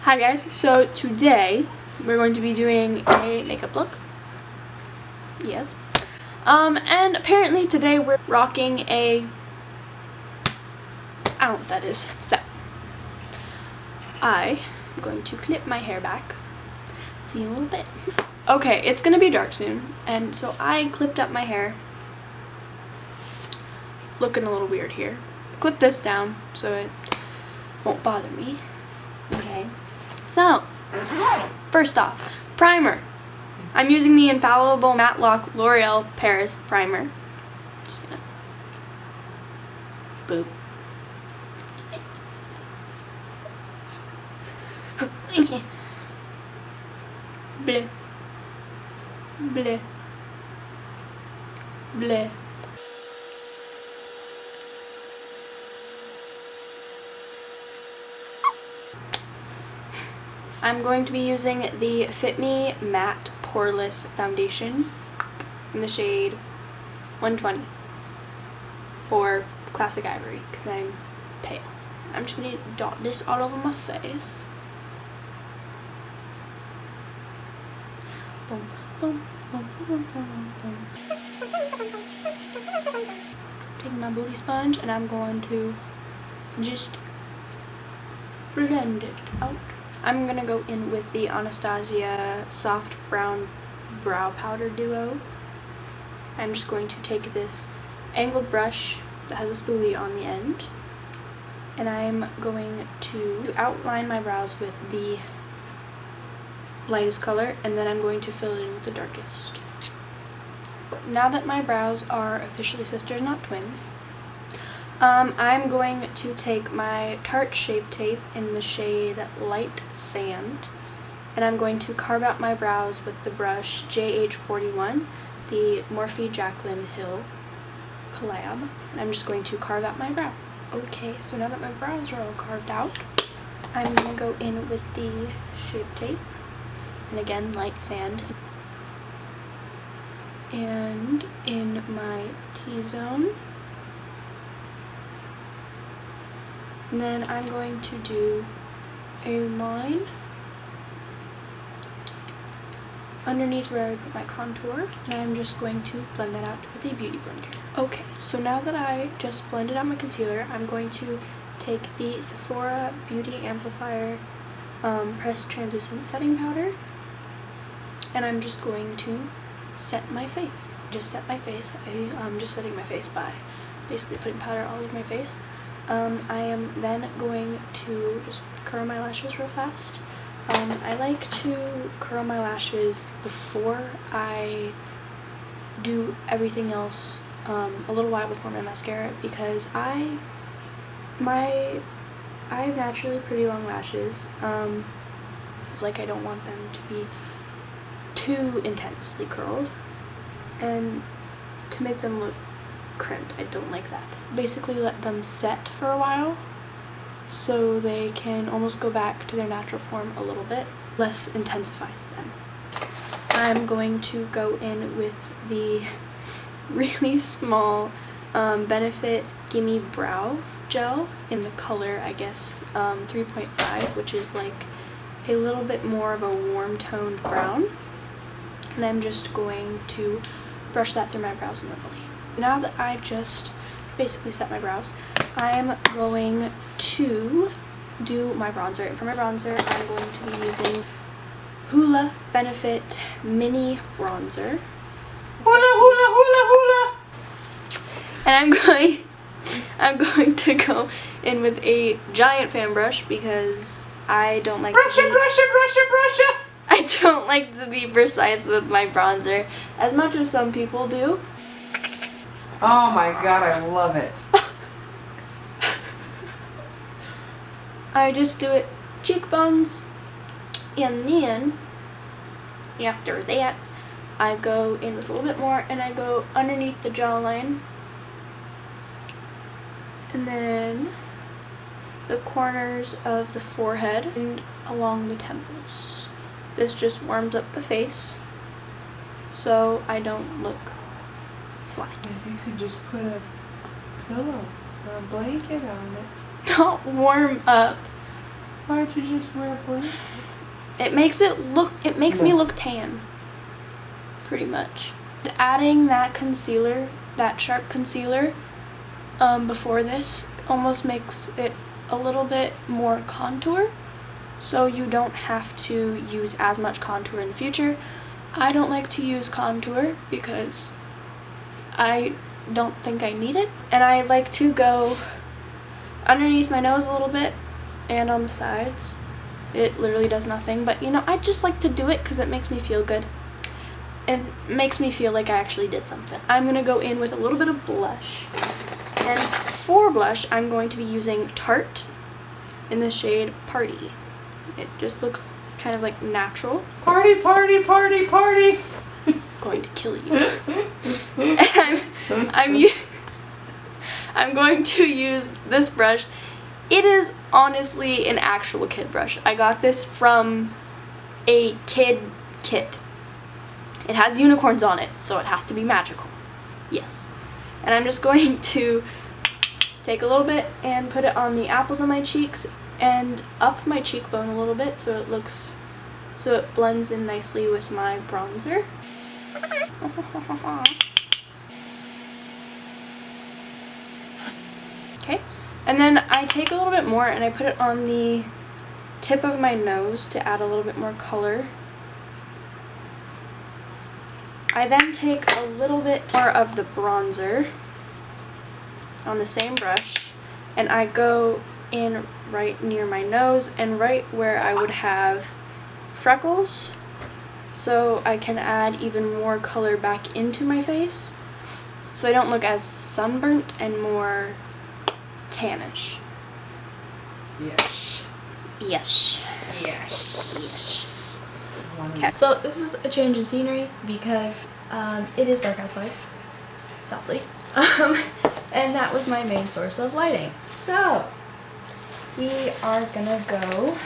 Hi guys, so today we're going to be doing a makeup look. Yes. And apparently today we're rocking I don't know what that is. So, I am going to clip my hair back. See you in a little bit. Okay, it's gonna be dark soon, and so I clipped up my hair. Looking a little weird here. Clip this down so it won't bother me. Okay. So, first off, primer. I'm using the Infallible Matte Lock L'Oreal Paris Primer. Just gonna boop. Bleh. Bleh. Bleh. I'm going to be using the Fit Me Matte Poreless Foundation in the shade 120 or Classic Ivory because I'm pale. I'm just going to dot this all over my face. Boom, boom, boom, boom, boom, boom. Taking my booty sponge and I'm going to just blend it out. I'm gonna go in with the Anastasia Soft Brown Brow Powder Duo. I'm just going to take this angled brush that has a spoolie on the end, and I'm going to outline my brows with the lightest color, and then I'm going to fill it in with the darkest. Now that my brows are officially sisters, not twins, I'm going to take my Tarte Shape Tape in the shade Light Sand, and I'm going to carve out my brows with the brush JH41, the Morphe Jaclyn Hill collab, and I'm just going to carve out my brow. Okay, so now that my brows are all carved out, I'm going to go in with the Shape Tape, and again, Light Sand, and in my T-zone. And then I'm going to do a line underneath where I put my contour, and I'm just going to blend that out with a beauty blender. Okay, so now that I just blended out my concealer, I'm going to take the Sephora Beauty Amplifier Pressed Translucent Setting Powder, and I'm just going to set my face. Just set my face. I'm just setting my face by basically putting powder all over my face. I am then going to just curl my lashes real fast. I like to curl my lashes before I do everything else, a little while before my mascara, because I have naturally pretty long lashes. It's like I don't want them to be too intensely curled, and to make them look crimped, I don't like that. Basically let them set for a while so they can almost go back to their natural form a little bit. Less intensifies them. I'm going to go in with the really small Benefit Gimme Brow Gel in the color, I guess, 3.5, which is like a little bit more of a warm toned brown. And I'm just going to brush that through my brows normally. Now that I just basically set my brows, I am going to do my bronzer. And for my bronzer, I'm going to be using Hoola Benefit Mini Bronzer. Hoola, hoola, hoola, hoola! And I'm going to go in with a giant fan brush because I don't like brush it. I don't like to be precise with my bronzer as much as some people do. Oh my god, I love it. I just do it cheekbones, and then after that I go in with a little bit more and I go underneath the jawline, and then the corners of the forehead and along the temples. This just warms up the face so I don't look flat. If you could just put a pillow or a blanket on it. Not warm up. Why don't you just wear blue? It makes me look tan. Pretty much. Adding that concealer, that sharp concealer, before this almost makes it a little bit more contour, so you don't have to use as much contour in the future. I don't like to use contour because I don't think I need it, and I like to go underneath my nose a little bit and on the sides. It literally does nothing, but you know, I just like to do it because it makes me feel good. It makes me feel like I actually did something. I'm gonna go in with a little bit of blush, and for blush I'm going to be using Tarte in the shade Party. It just looks kind of like natural. Party, party, party, party. Going to kill you. I'm going to use this brush. It is honestly an actual kid brush. I got this from a kid kit. It has unicorns on it, so it has to be magical. Yes. And I'm just going to take a little bit and put it on the apples of my cheeks and up my cheekbone a little bit so it blends in nicely with my bronzer. Okay. And then I take a little bit more and I put it on the tip of my nose to add a little bit more color. I then take a little bit more of the bronzer on the same brush, and I go in right near my nose and right where I would have freckles, so I can add even more color back into my face so I don't look as sunburnt and more tannish. Yes. Yes. Yes. Yes. Okay, so this is a change of scenery because it is dark outside, sadly, and that was my main source of lighting. So we are gonna go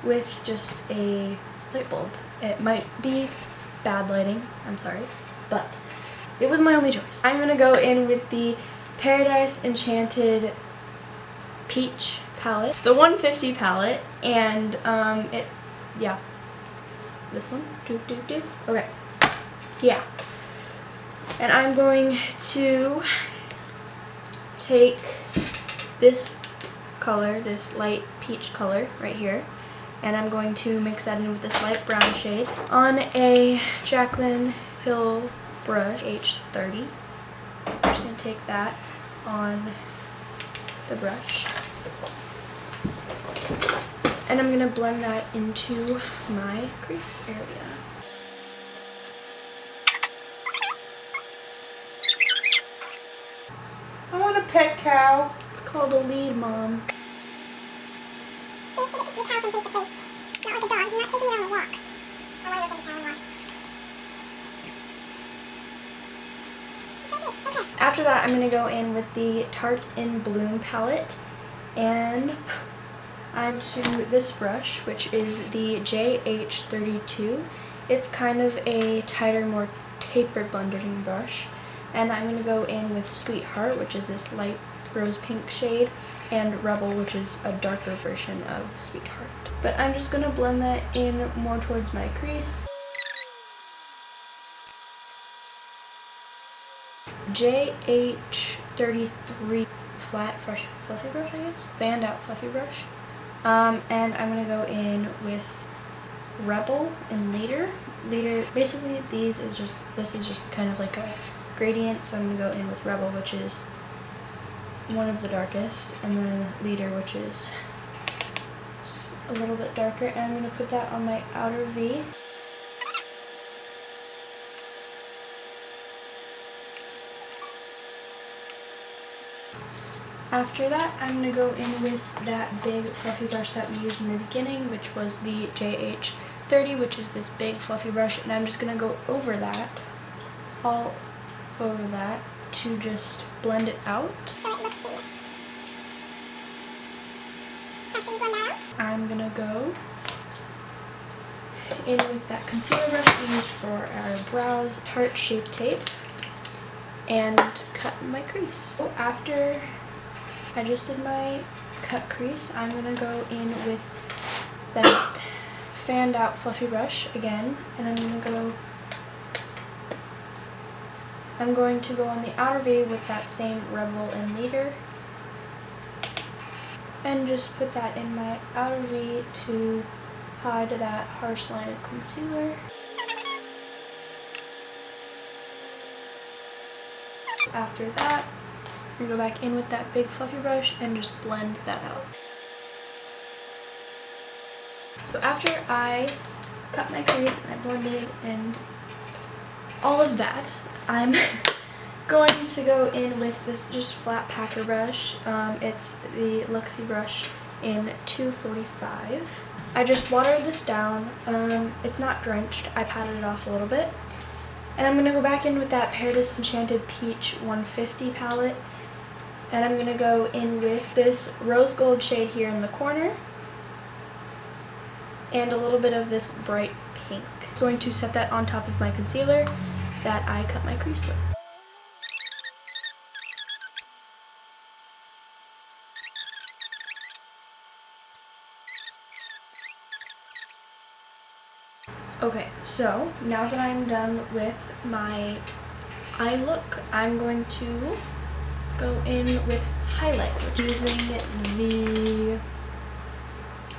with just a light bulb. It might be bad lighting, I'm sorry, but it was my only choice. I'm gonna go in with the Paradise Enchanted Peach palette. It's the 150 palette, and it's, yeah, this one, okay, yeah. And I'm going to take this color, this light peach color right here, and I'm going to mix that in with this light brown shade on a Jaclyn Hill brush, H30. I'm just going to take that on the brush, and I'm going to blend that into my crease area. I want a pet cow. It's called a lead, Mom. Your cow from place to place. Not like a dog. You're not taking it on a walk. I want to go take a cow on a walk. She's so big. Okay. After that, I'm going to go in with the Tarte in Bloom palette, and I'm to this brush, which is the JH32. It's kind of a tighter, more tapered blending brush, and I'm going to go in with Sweetheart, which is this light rose pink shade, and Rebel, which is a darker version of Sweetheart. But I'm just going to blend that in more towards my crease. JH33 flat, fresh, fluffy brush, I guess? Fanned out fluffy brush. And I'm going to go in with Rebel and Leader. Basically this is just kind of like a gradient, so I'm going to go in with Rebel, which is one of the darkest, and then Leader, which is a little bit darker, and I'm going to put that on my outer V. After that, I'm going to go in with that big fluffy brush that we used in the beginning, which was the JH30, which is this big fluffy brush, and I'm just going to go over that, all over that, to just blend it out. So it looks seamless. After we blend that out, I'm going to go in with that concealer brush we used for our brows, Tarte Shape Tape, and cut my crease. So after I just did my cut crease, I'm going to go in with that fanned out fluffy brush again, and I'm going to go on the outer V with that same Rebel and Leader, and just put that in my outer V to hide that harsh line of concealer. After that, I'm going to go back in with that big fluffy brush and just blend that out. So after I cut my crease and I blended and all of that, I'm going to go in with this just flat packer brush. It's the Luxie brush in 245. I just watered this down. It's not drenched. I patted it off a little bit. And I'm going to go back in with that Pear Disenchanted Peach 150 palette. And I'm going to go in with this rose gold shade here in the corner. And a little bit of this bright pink. I'm going to set that on top of my concealer that I cut my crease with. Okay, so now that I'm done with my eye look, I'm going to go in with highlight using the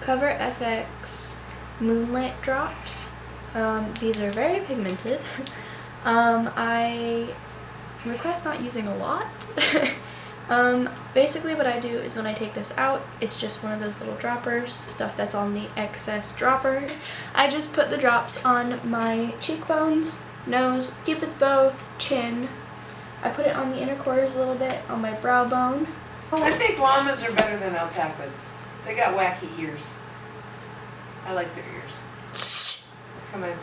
Cover FX Moonlight drops. These are very pigmented. I request not using a lot. Basically what I do is when I take this out, it's just one of those little droppers, stuff that's on the excess dropper. I just put the drops on my cheekbones, nose, cupid's bow, chin. I put it on the inner corners a little bit, on my brow bone. I think llamas are better than alpacas. They got wacky ears. I like their ears. Come on.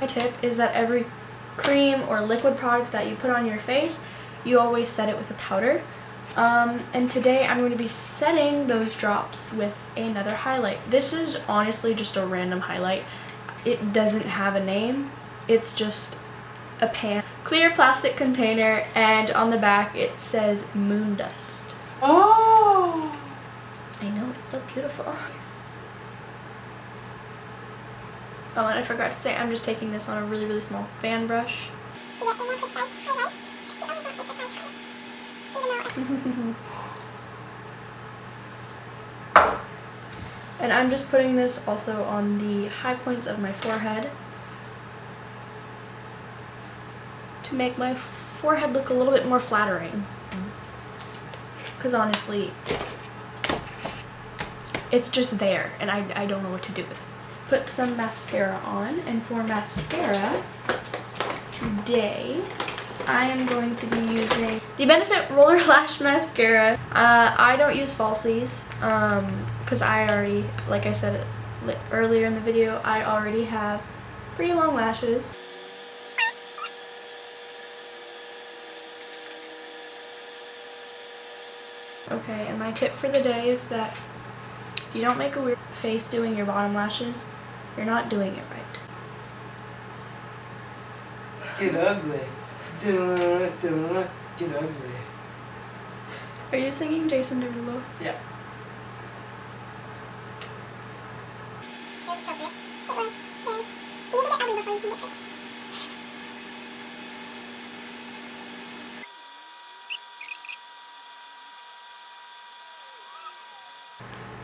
My tip is that every cream or liquid product that you put on your face, you always set it with a powder. And today I'm going to be setting those drops with another highlight. This is honestly just a random highlight. It doesn't have a name. It's just a pan. Clear plastic container, and on the back it says Moon Dust. Oh! I know, it's so beautiful. Oh, and I forgot to say, I'm just taking this on a really, really small fan brush. To get a more precise highlight, you always want a precise highlight. Even though And I'm just putting this also on the high points of my forehead to make my forehead look a little bit more flattering. Because honestly, it's just there and I don't know what to do with it. Put some mascara on, and for mascara, today I am going to be using the Benefit Roller Lash Mascara. I don't use falsies because I already, like I said earlier in the video, I already have pretty long lashes. Okay, and my tip for the day is that if you don't make a weird face doing your bottom lashes, you're not doing it right. Get ugly. Get ugly. Are you singing Jason Derulo? Yeah. it was appropriate. It was very... You need to get ugly before you can get pretty.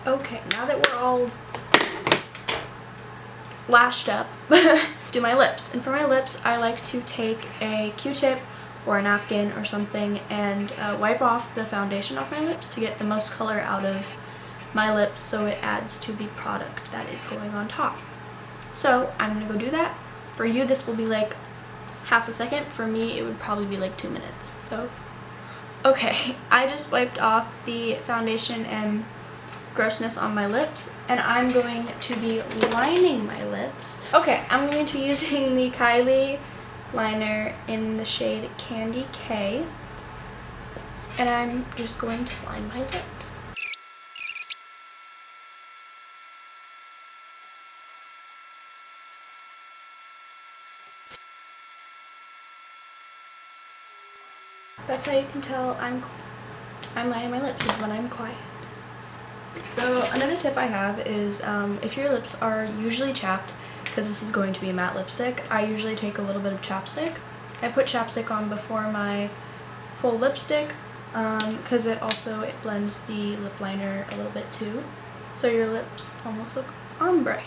Okay, now that we're all lashed up, do my lips. And for my lips, I like to take a Q-tip or a napkin or something and wipe off the foundation off my lips to get the most color out of my lips so it adds to the product that is going on top. So I'm gonna go do that. For you, this will be like half a second. For me, it would probably be like 2 minutes. So, okay, I just wiped off the foundation and grossness on my lips, and I'm going to be lining my lips. Okay, I'm going to be using the Kylie liner in the shade Candy K, and I'm just going to line my lips. That's how you can tell I'm lining my lips, is when I'm quiet. So another tip I have is if your lips are usually chapped, because this is going to be a matte lipstick, I usually take a little bit of chapstick. I put chapstick on before my full lipstick because it blends the lip liner a little bit too. So your lips almost look ombre,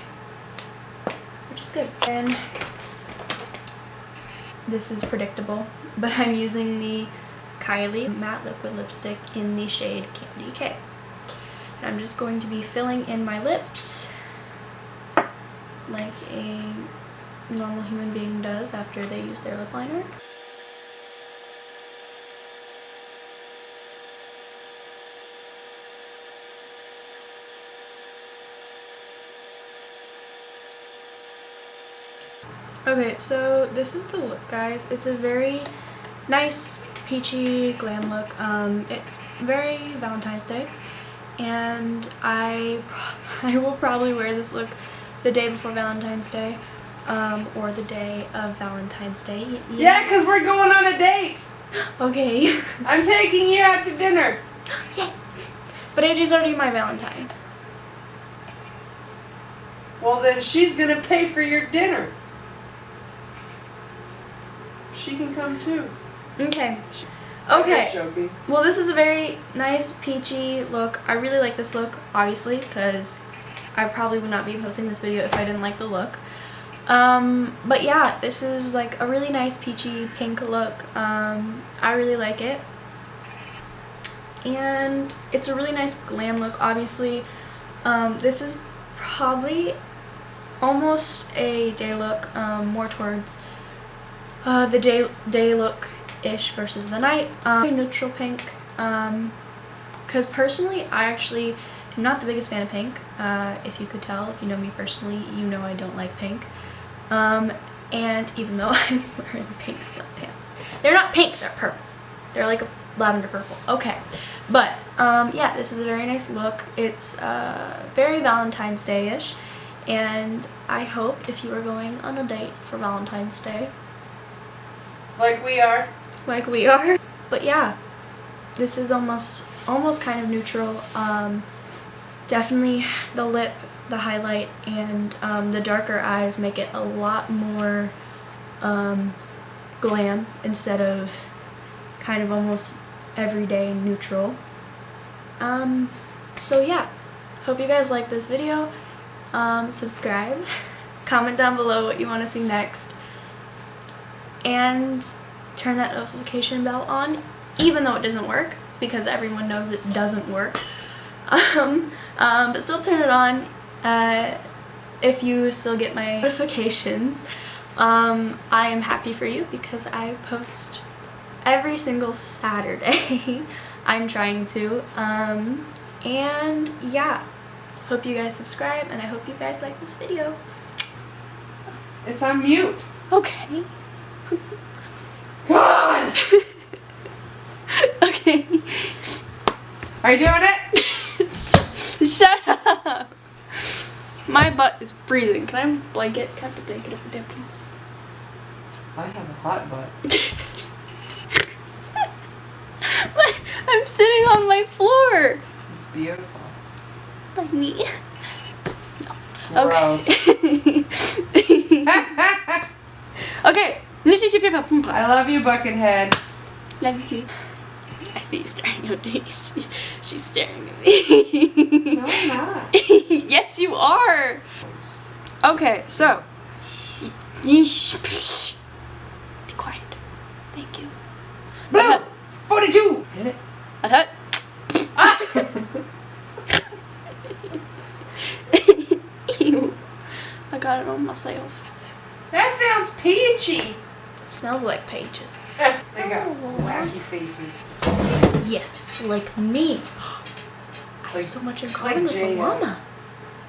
which is good. And this is predictable, but I'm using the Kylie matte liquid lipstick in the shade Candy K. And I'm just going to be filling in my lips like a normal human being does after they use their lip liner. Okay, so this is the look, guys. It's a very nice peachy glam look. It's very Valentine's Day, and I will probably wear this look the day before Valentine's Day, or the day of Valentine's Day. Yeah, because we're going on a date. Okay. I'm taking you out to dinner. Yeah. But Angie's already my Valentine. Well, then she's going to pay for your dinner. She can come too. Okay. I'm Okay. just joking. Well, this is a very nice peachy look. I really like this look, obviously, because I probably would not be posting this video if I didn't like the look. But yeah, this is like a really nice peachy pink look. I really like it. And it's a really nice glam look, obviously. This is probably almost a day look, more towards the day look-ish versus the night. Neutral pink, because personally I actually am not the biggest fan of pink. If you could tell, if you know me personally, you know I don't like pink. And even though I'm wearing pink sweatpants, they're not pink, they're purple. They're like a lavender purple. Okay, but yeah, this is a very nice look. It's very Valentine's Day-ish, and I hope if you are going on a date for Valentine's Day, Like we are. But yeah, this is almost kind of neutral. Definitely the lip, the highlight, and the darker eyes make it a lot more glam instead of kind of almost everyday neutral. So yeah, hope you guys like this video. Subscribe, comment down below what you want to see next, and turn that notification bell on, even though it doesn't work, because everyone knows it doesn't work. But still turn it on if you still get my notifications. I am happy for you because I post every single Saturday. I'm trying to. And yeah, hope you guys subscribe, and I hope you guys like this video. It's on mute. Okay. God! Okay. Are you doing it? Shut up. My butt is freezing. Can I have a blanket? Can I have the blanket over there, please? I have a hot butt. I'm sitting on my floor. It's beautiful. Like me. No. Gross. Okay. I love you, Buckethead. Love you too. I see you staring at me. She's staring at me. No, I'm not. Yes, you are. Okay, so. Be quiet. Thank you. Blue! 42! Hit it. Hut. Ew. I got it on myself. That sounds peachy. It smells like peaches. They got wacky faces. Yes, like me. I have so much in common with a llama.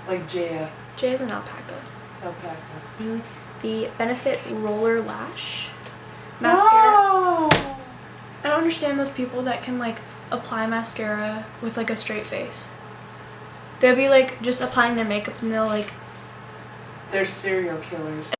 Like Jaya. Jay is an alpaca. Alpaca. The Benefit Roller Lash mascara. Oh! I don't understand those people that can like apply mascara with like a straight face. They'll be like just applying their makeup and they'll like. They're serial killers.